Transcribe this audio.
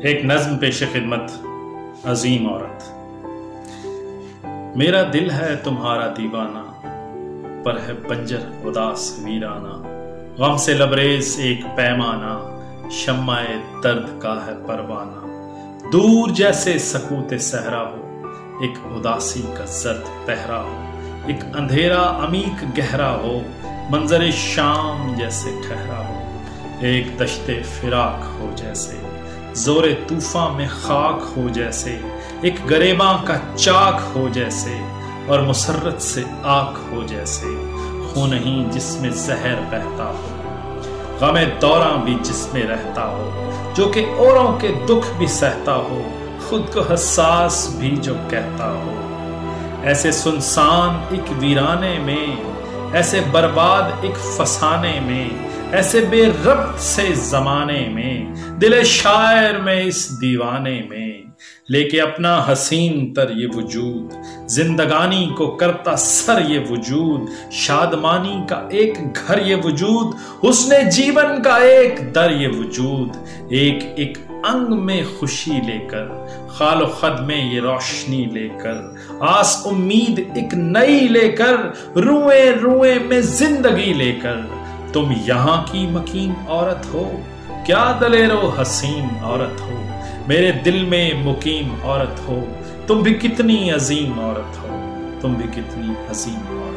ایک نظم پیش خدمت عظیم عورت۔ میرا دل ہے تمہارا دیوانہ، پر ہے بنجر اداس ویرانہ، غم سے لبریز ایک پیمانہ، شمع درد کا ہے پروانہ، دور جیسے سکوت صحرا ہو، ایک اداسی کا زرد پہرا ہو، ایک اندھیرا عمیق گہرا ہو، منظر شام جیسے ٹھہرا ہو، ایک دشت فراق ہو جیسے، زور طوفان میں خاک ہو جیسے، ایک گریباں کا چاک ہو جیسے، اور مسرت سے آنکھ ہو جیسے، خون نہیں جس میں زہر بہتا ہو، غم دوراں بھی جس میں رہتا ہو، جو کہ اوروں کے دکھ بھی سہتا ہو، خود کو حساس بھی جو کہتا ہو۔ ایسے سنسان ایک ویرانے میں، ایسے برباد ایک فسانے میں، ایسے بے ربط سے زمانے میں، دل شاعر میں اس دیوانے میں، لے کے اپنا حسین تر یہ وجود، زندگانی کو کرتا سر یہ وجود، شادمانی کا ایک گھر یہ وجود، حسن جیون کا ایک در یہ وجود، ایک ایک انگ میں خوشی لے کر، خال و خد میں یہ روشنی لے کر، آس امید ایک نئی لے کر، روئیں روئیں میں زندگی لے کر، تم یہاں کی مکین عورت ہو، کیا دلیر و حسین عورت ہو، میرے دل میں مقیم عورت ہو، تم بھی کتنی عظیم عورت ہو، تم بھی کتنی عظیم عورت ہو۔